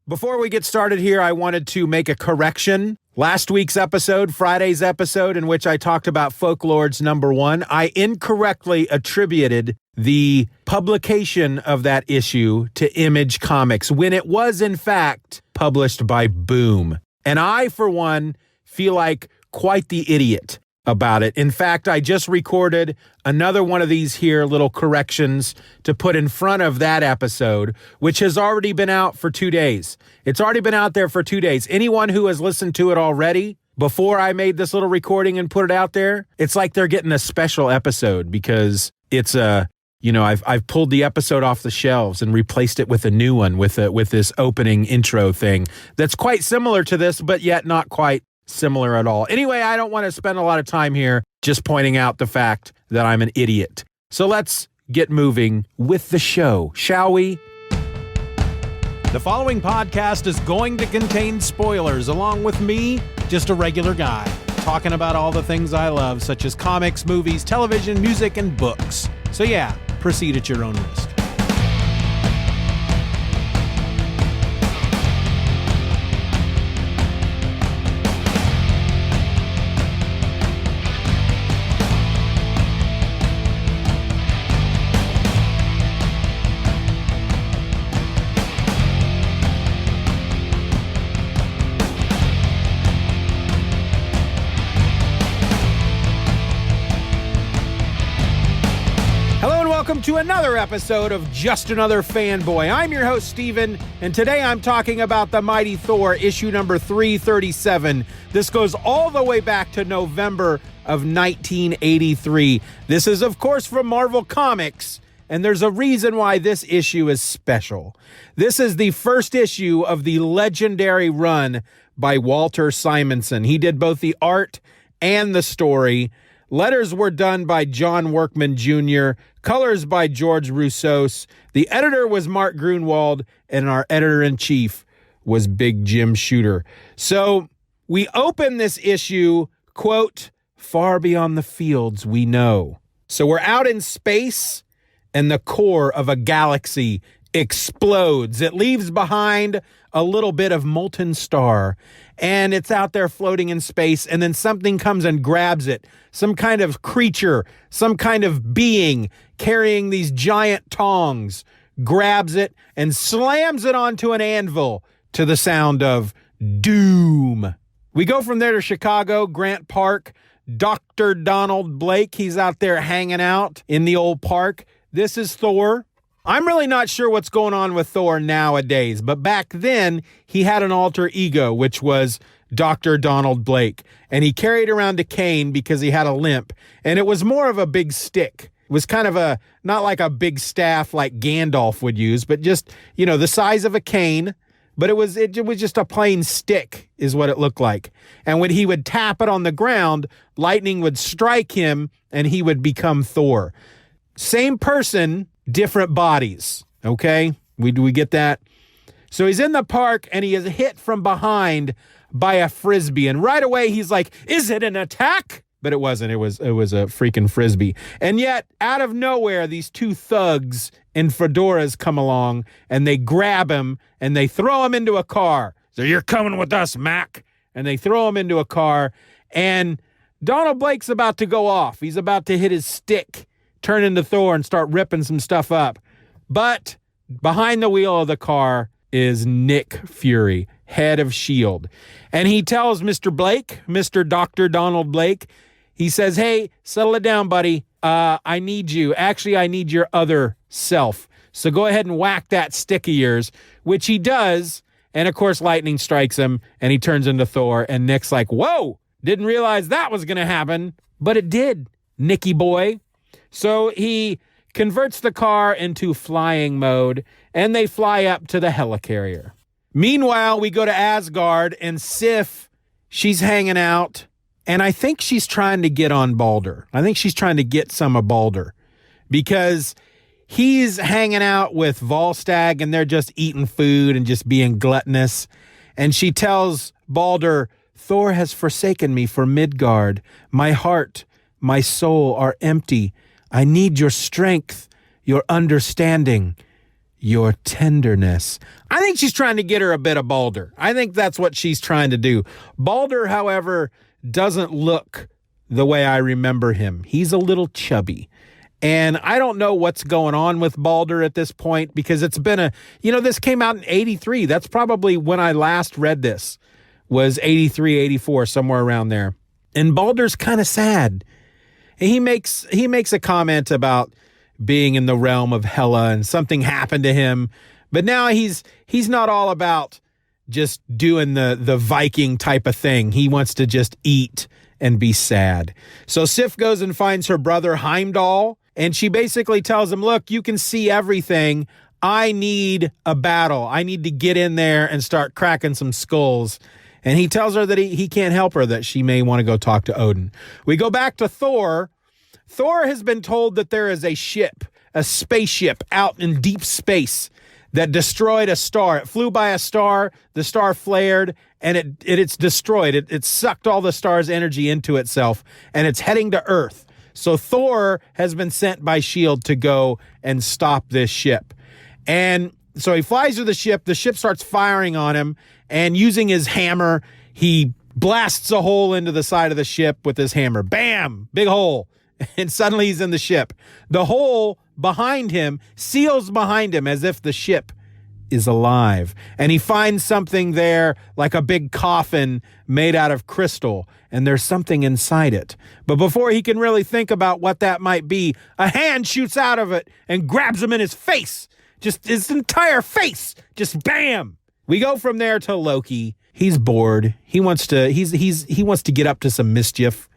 Before we get started here, I wanted to make a correction. Last week's episode, Friday's episode, in which I talked about Folklords #1, I incorrectly attributed the publication of that issue to Image Comics when it was, in fact, published by Boom. And I, for one, feel like quite the idiot about it. In fact, I just recorded another one of these here little corrections to put in front of that episode, which has already been out for 2 days. It's already been out there for 2 days. Anyone who has listened to it already before I made this little recording and put it out there, it's like they're getting a special episode because it's I've pulled the episode off the shelves and replaced it with a new one with this opening intro thing that's quite similar to this, but yet not quite similar at all. Anyway, I don't want to spend a lot of time here just pointing out the fact that I'm an idiot. So let's get moving with the show, shall we? The following podcast is going to contain spoilers, along with me, just a regular guy, talking about all the things I love, such as comics, movies, television, music, and books. So yeah, proceed at your own risk. Welcome to another episode of Just Another Fanboy. I'm your host, Steven, and today I'm talking about the Mighty Thor, issue number 337. This goes all the way back to November of 1983. This is, of course, from Marvel Comics, and there's a reason why this issue is special. This is the first issue of the legendary run by Walter Simonson. He did both the art and the story. Letters were done by John Workman Jr., colors by George Roussos. The editor was Mark Grunwald, and our editor-in-chief was Big Jim Shooter. So we open this issue, quote, "Far beyond the fields we know." So we're out in space, and the core of a galaxy explodes. It leaves behind a little bit of molten star, and it's out there floating in space, and then something comes and grabs it. Some kind of creature, some kind of being carrying these giant tongs, grabs it and slams it onto an anvil to the sound of doom. We go from there to Chicago, Grant Park. Dr. Donald Blake, he's out there hanging out in the old park. This is Thor. I'm really not sure what's going on with Thor nowadays, but back then he had an alter ego, which was Dr. Donald Blake, and he carried around a cane because he had a limp, and it was more of a big stick. It was kind of not like a big staff like Gandalf would use, but just, the size of a cane, but it was just a plain stick is what it looked like. And when he would tap it on the ground, lightning would strike him and he would become Thor. Same person, different bodies, okay? We get that? So he's in the park, and he is hit from behind by a Frisbee, and right away he's like, is it an attack? But it wasn't. It was a freaking Frisbee. And yet, out of nowhere, these two thugs in fedoras come along, and they grab him, and they throw him into a car. So, "You're coming with us, Mac." And they throw him into a car, and Donald Blake's about to go off. He's about to hit his stick, turn into Thor, and start ripping some stuff up. But behind the wheel of the car is Nick Fury, head of S.H.I.E.L.D. And he tells Mr. Blake, Mr. Dr. Donald Blake, he says, "Hey, settle it down, buddy. I need you. Actually, I need your other self. So go ahead and whack that stick of yours," which he does. And of course, lightning strikes him and he turns into Thor. And Nick's like, "Whoa, didn't realize that was going to happen." But it did, Nicky boy. So he converts the car into flying mode, and they fly up to the helicarrier. Meanwhile, we go to Asgard, and Sif, she's hanging out, and I think she's trying to get on Balder. I think she's trying to get some of Balder, because he's hanging out with Volstagg, and they're just eating food and just being gluttonous. And she tells Balder, "Thor has forsaken me for Midgard. My heart, my soul are empty. I need your strength, your understanding, your tenderness. I think she's trying to get her a bit of Balder. I think that's what she's trying to do. Balder, however, doesn't look the way I remember him. He's a little chubby. And I don't know what's going on with Balder at this point, because it's been this came out in 83. That's probably when I last read this, was 83, 84, somewhere around there. And Balder's kind of sad. And he makes a comment about being in the realm of Hela and something happened to him. But now he's not all about just doing the Viking type of thing. He wants to just eat and be sad. So Sif goes and finds her brother Heimdall, and she basically tells him, look, you can see everything. I need a battle. I need to get in there and start cracking some skulls. And he tells her that he can't help her, that she may want to go talk to Odin. We go back to Thor. Thor has been told that there is a spaceship out in deep space that destroyed a star. It flew by a star, the star flared, and it's destroyed. It sucked all the star's energy into itself, and it's heading to Earth. So Thor has been sent by S.H.I.E.L.D. to go and stop this ship. And so he flies to the ship starts firing on him, and using his hammer, he blasts a hole into the side of the ship with his hammer. Bam! Big hole. And suddenly he's in the ship. The hole behind him seals behind him as if the ship is alive. And he finds something there, like a big coffin made out of crystal, and there's something inside it. But before he can really think about what that might be, a hand shoots out of it and grabs him in his face. Just his entire face. Just bam. We go from there to Loki. He's bored. He wants to get up to some mischief.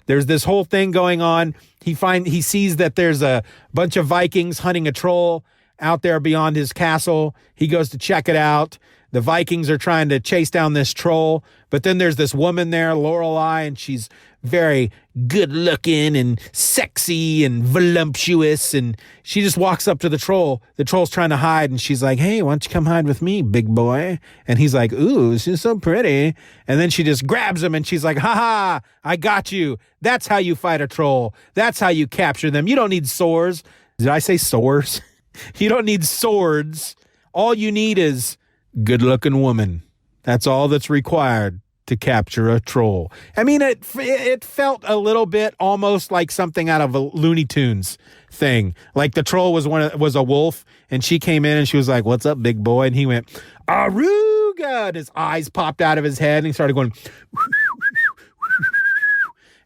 There's this whole thing going on. He sees that there's a bunch of Vikings hunting a troll out there beyond his castle. He goes to check it out. The Vikings are trying to chase down this troll, but then there's this woman there, Lorelei, and she's very good looking and sexy and voluptuous, and she just walks up to the troll. The troll's trying to hide, and she's like, hey, why don't you come hide with me, big boy? And he's like, ooh, she's so pretty. And then she just grabs him, and she's like, ha, I got you. That's how you fight a troll. That's how you capture them. You don't need swords. Did I say swords? You don't need swords. All you need is good-looking woman. That's all that's required to capture a troll. I mean, it felt a little bit almost like something out of a Looney Tunes thing. Like the troll was a wolf, and she came in and she was like, what's up, big boy? And he went, Aruga! And his eyes popped out of his head, and he started going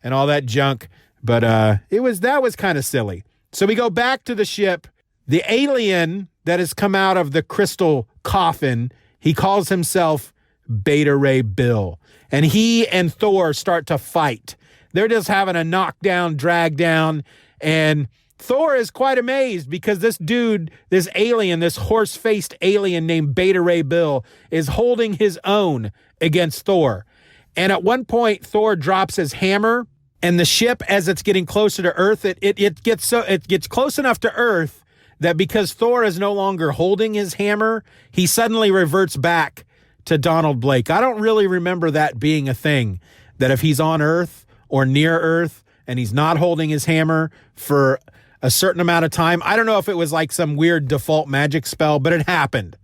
and all that junk. But that was kind of silly. So we go back to the ship. The alien that has come out of the crystal coffin, he calls himself Beta Ray Bill. And he and Thor start to fight. They're just having a knockdown, drag down. And Thor is quite amazed because this dude, this alien, this horse-faced alien named Beta Ray Bill is holding his own against Thor. And at one point, Thor drops his hammer, and the ship, as it's getting closer to Earth, it gets close enough to Earth that because Thor is no longer holding his hammer, he suddenly reverts back to Donald Blake. I don't really remember that being a thing, that if he's on Earth or near Earth and he's not holding his hammer for a certain amount of time, I don't know if it was like some weird default magic spell, but it happened.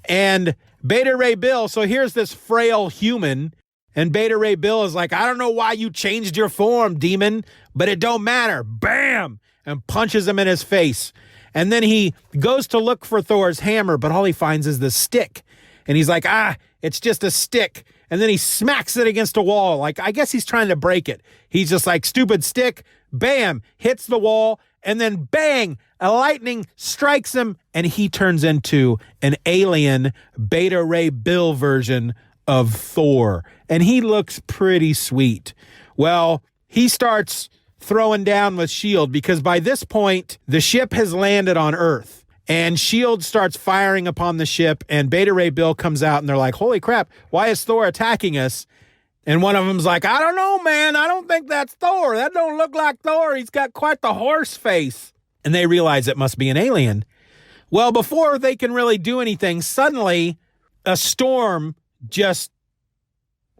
And Beta Ray Bill, so here's this frail human, and Beta Ray Bill is like, I don't know why you changed your form, demon, but it don't matter. Bam! And punches him in his face. And then he goes to look for Thor's hammer, but all he finds is this stick. And he's like, it's just a stick. And then he smacks it against a wall. Like, I guess he's trying to break it. He's just like, stupid stick. Bam, hits the wall. And then bang, a lightning strikes him. And he turns into an alien Beta Ray Bill version of Thor. And he looks pretty sweet. Well, he starts throwing down with S.H.I.E.L.D. because by this point, the ship has landed on Earth. And S.H.I.E.L.D. starts firing upon the ship, and Beta Ray Bill comes out, and they're like, holy crap, why is Thor attacking us? And one of them's like, I don't know, man. I don't think that's Thor. That don't look like Thor. He's got quite the horse face. And they realize it must be an alien. Well, before they can really do anything, suddenly a storm just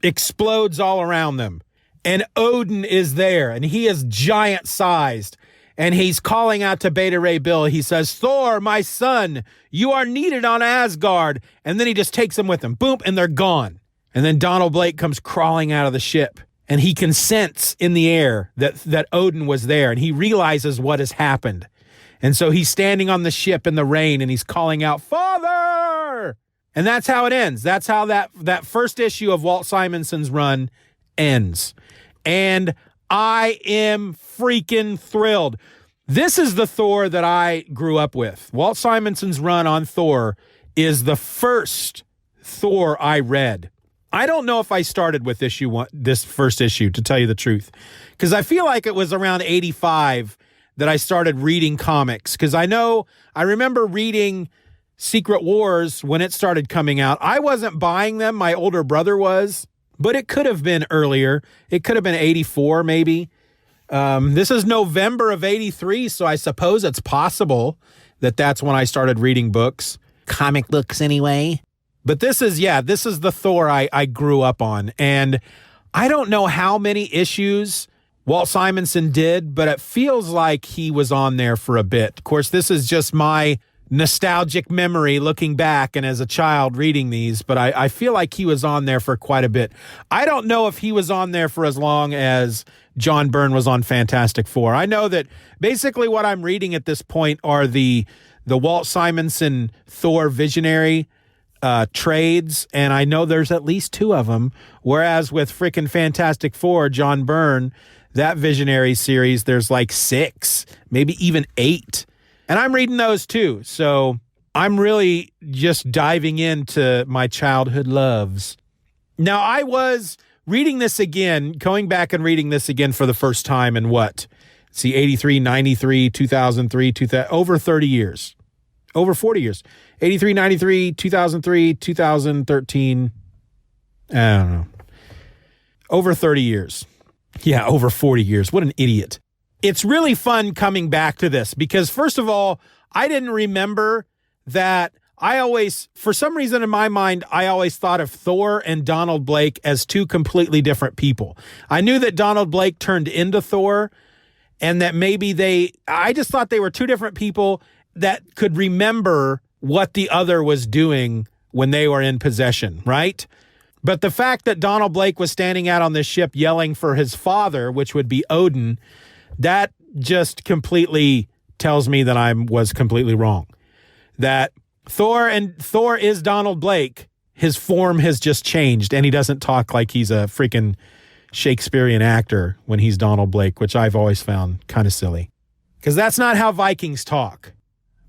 explodes all around them. And Odin is there, and he is giant-sized. And he's calling out to Beta Ray Bill. He says, Thor, my son, you are needed on Asgard. And then he just takes them with him. Boom, and they're gone. And then Donald Blake comes crawling out of the ship. And he can sense in the air that Odin was there. And he realizes what has happened. And so he's standing on the ship in the rain and he's calling out, Father! And that's how it ends. That's how that first issue of Walt Simonson's run ends. And I am freaking thrilled. This is the Thor that I grew up with. Walt Simonson's run on Thor is the first Thor I read. I don't know if I started with this first issue, to tell you the truth, because I feel like it was around 85 that I started reading comics, because I remember reading Secret Wars when it started coming out. I wasn't buying them. My older brother was. But it could have been earlier. It could have been 84, maybe. This is November of 83, so I suppose it's possible that that's when I started reading books. Comic books, anyway. But this is the Thor I grew up on. And I don't know how many issues Walt Simonson did, but it feels like he was on there for a bit. Of course, this is just my nostalgic memory looking back and as a child reading these, but I feel like he was on there for quite a bit. I don't know if he was on there for as long as John Byrne was on Fantastic Four. I know that basically what I'm reading at this point are the Walt Simonson Thor Visionary trades, and I know there's at least 2 of them, whereas with frickin' Fantastic Four, John Byrne, that Visionary series, there's like 6, maybe even 8. And I'm reading those too. So I'm really just diving into my childhood loves. Now, I was reading this again, going back and reading this again for the first time in 83, 93, 2003, over 30 years. Over 40 years. 83, 93, 2003, 2013. I don't know. Over 30 years. Yeah, over 40 years. What an idiot. It's really fun coming back to this because, first of all, I didn't remember that. For some reason in my mind, I always thought of Thor and Donald Blake as 2 completely different people. I knew that Donald Blake turned into Thor and that maybe I just thought they were 2 different people that could remember what the other was doing when they were in possession, right? But the fact that Donald Blake was standing out on this ship yelling for his father, which would be Odin, that just completely tells me that I was completely wrong. That Thor is Donald Blake. His form has just changed, and he doesn't talk like he's a freaking Shakespearean actor when he's Donald Blake, which I've always found kind of silly. Because that's not how Vikings talk,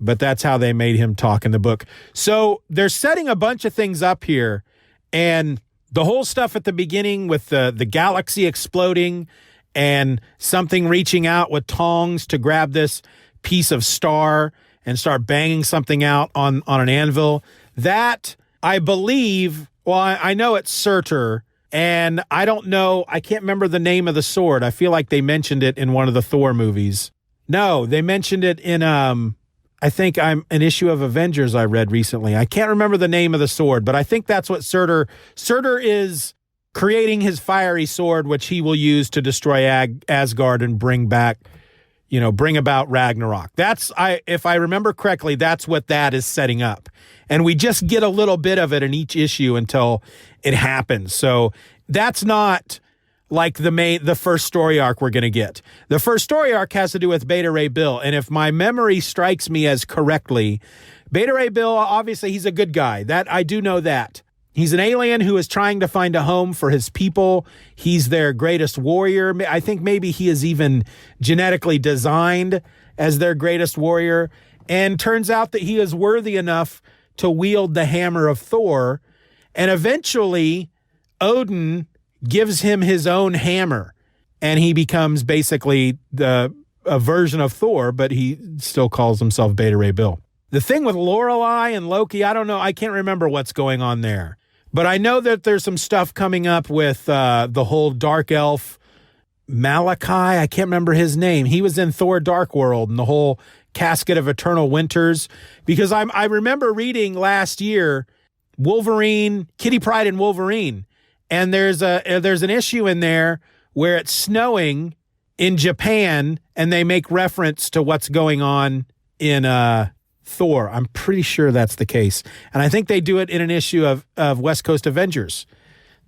but that's how they made him talk in the book. So they're setting a bunch of things up here, and the whole stuff at the beginning with the galaxy exploding and something reaching out with tongs to grab this piece of star and start banging something out on an anvil. That, I believe, I know it's Surtur, and I don't know, I can't remember the name of the sword. I feel like they mentioned it in one of the Thor movies. No, they mentioned it in, I think an issue of Avengers I read recently. I can't remember the name of the sword, but I think that's what Surtur is creating his fiery sword, which he will use to destroy Asgard and bring about Ragnarok. If I remember correctly, that's what that is setting up. And we just get a little bit of it in each issue until it happens. So that's not like the first story arc we're going to get. The first story arc has to do with Beta Ray Bill. And if my memory strikes me as correctly, Beta Ray Bill, obviously he's a good guy. I do know that. He's an alien who is trying to find a home for his people. He's their greatest warrior. I think maybe he is even genetically designed as their greatest warrior. And turns out that he is worthy enough to wield the hammer of Thor. And eventually, Odin gives him his own hammer. And he becomes basically a version of Thor, but he still calls himself Beta Ray Bill. The thing with Lorelei and Loki, I don't know. I can't remember what's going on there. But I know that there's some stuff coming up with the whole dark elf Malachi. I can't remember his name. He was in Thor Dark World and the whole Casket of Eternal Winters. Because I remember reading last year Wolverine, Kitty Pryde and Wolverine. And there's an issue in there where it's snowing in Japan, and they make reference to what's going on in Thor. I'm pretty sure that's the case. And I think they do it in an issue of West Coast Avengers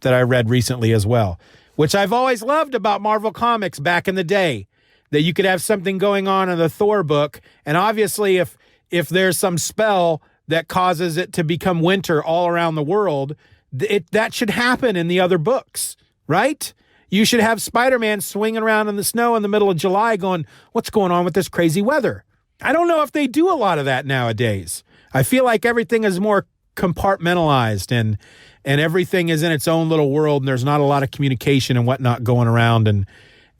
that I read recently as well, which I've always loved about Marvel Comics back in the day, that you could have something going on in the Thor book. And obviously, if there's some spell that causes it to become winter all around the world, that should happen in the other books, right? You should have Spider-Man swinging around in the snow in the middle of July going, what's going on with this crazy weather? I don't know if they do a lot of that nowadays. I feel like everything is more compartmentalized and everything is in its own little world, and there's not a lot of communication and whatnot going around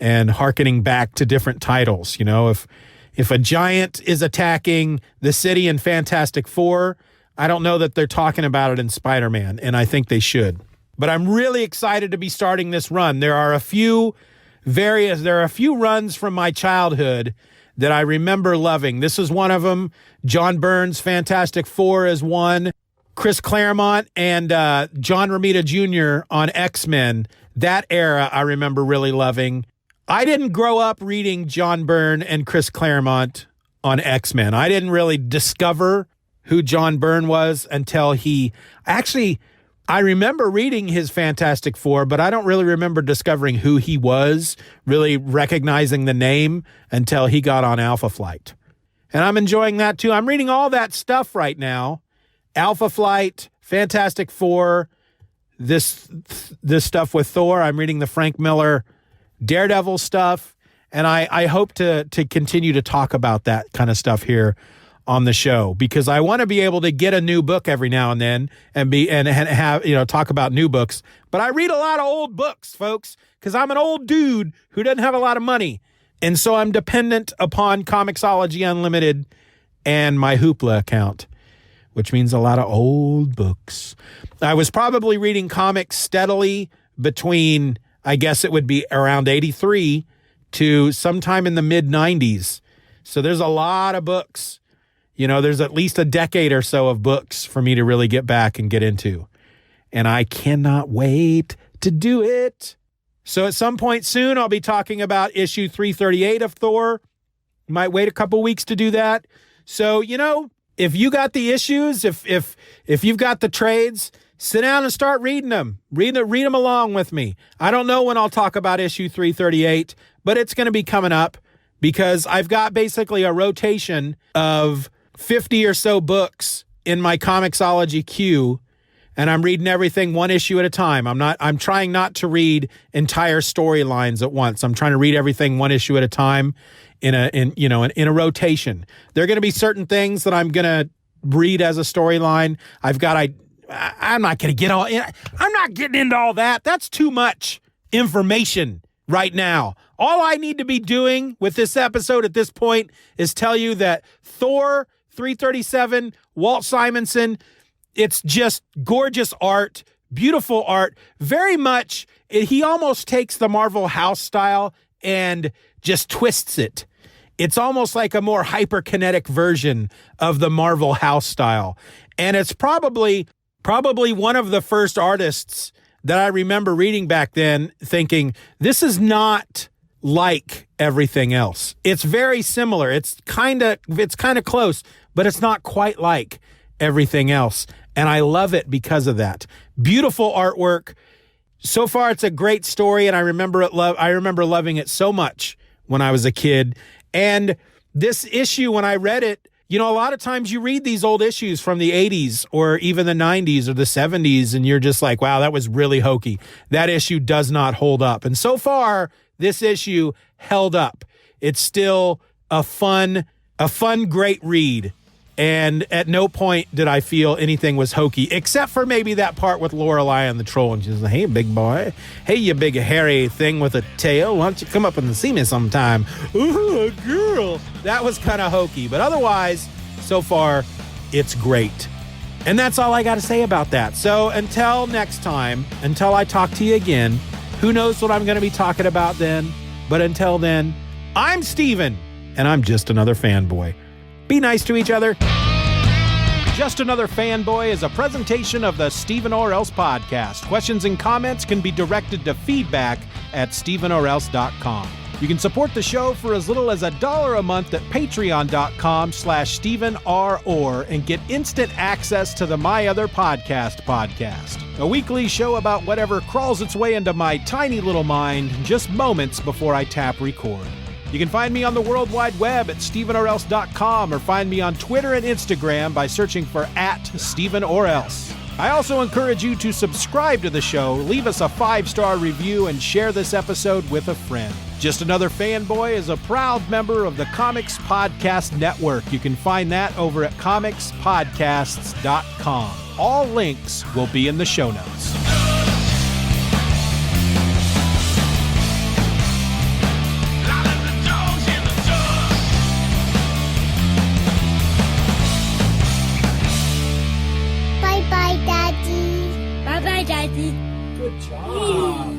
and hearkening back to different titles. You know, if a giant is attacking the city in Fantastic Four, I don't know that they're talking about it in Spider-Man, and I think they should. But I'm really excited to be starting this run. There are a few runs from my childhood that I remember loving. This is one of them. John Byrne's Fantastic Four is one. Chris Claremont and John Romita Jr. on X-Men. That era I remember really loving. I didn't grow up reading John Byrne and Chris Claremont on X-Men. I didn't really discover who John Byrne was until I remember reading his Fantastic Four, but I don't really remember discovering who he was, really recognizing the name until he got on Alpha Flight. And I'm enjoying that too. I'm reading all that stuff right now. Alpha Flight, Fantastic Four, this stuff with Thor. I'm reading the Frank Miller Daredevil stuff, and I hope to continue to talk about that kind of stuff here on the show, because I want to be able to get a new book every now and then and have, you know, talk about new books. But I read a lot of old books, folks, because I'm an old dude who doesn't have a lot of money. And so I'm dependent upon Comixology Unlimited and my Hoopla account, which means a lot of old books. I was probably reading comics steadily between, I guess it would be around 83 to sometime in the mid 90s. So there's a lot of books. You know, there's at least a decade or so of books for me to really get back and get into. And I cannot wait to do it. So at some point soon, I'll be talking about issue 338 of Thor. Might wait a couple weeks to do that. So, you know, if you got the issues, if you've got the trades, sit down and start reading them. Read them along with me. I don't know when I'll talk about issue 338, but it's going to be coming up because I've got basically a rotation of 50 or so books in my Comixology queue, and I'm reading everything one issue at a time. I'm trying not to read entire storylines at once. I'm trying to read everything one issue at a time in a rotation. There are going to be certain things that I'm going to read as a storyline. I'm not going to get all in. I'm not getting into all that. That's too much information right now. All I need to be doing with this episode at this point is tell you that Thor 337, Walt Simonson, it's just gorgeous art, beautiful art. Very much, he almost takes the Marvel house style and just twists it. It's almost like a more hyperkinetic version of the Marvel house style. And it's probably one of the first artists that I remember reading back then thinking, this is not like everything else. It's very similar. It's kind of close, but it's not quite like everything else. And I love it because of that. Beautiful artwork. So far, it's a great story, and I remember loving it so much when I was a kid. And this issue, when I read it, you know, a lot of times you read these old issues from the 80s or even the 90s or the 70s, and you're just like, wow, that was really hokey. That issue does not hold up. And so far, this issue held up. It's still a fun, great read. And at no point did I feel anything was hokey, except for maybe that part with Lorelei and the troll. And she's like, hey, big boy. Hey, you big hairy thing with a tail. Why don't you come up and see me sometime? Ooh, girl. That was kind of hokey. But otherwise, so far, it's great. And that's all I got to say about that. So until next time, until I talk to you again, who knows what I'm going to be talking about then? But until then, I'm Steven, and I'm just another fanboy. Be nice to each other. Just Another Fanboy is a presentation of the Steven or Else podcast. Questions and comments can be directed to feedback@stevenorelse.com. You can support the show for as little as $1 a month at patreon.com/Stephen R. Orr and get instant access to the My Other podcast, a weekly show about whatever crawls its way into my tiny little mind just moments before I tap record. You can find me on the World Wide Web at StephenOrElse.com or find me on Twitter and Instagram by searching for @StephenOrElse. I also encourage you to subscribe to the show, leave us a 5-star review, and share this episode with a friend. Just Another Fanboy is a proud member of the Comics Podcast Network. You can find that over at comicspodcasts.com. All links will be in the show notes. Bye-bye, Daddy. Bye-bye, Daddy. Good job.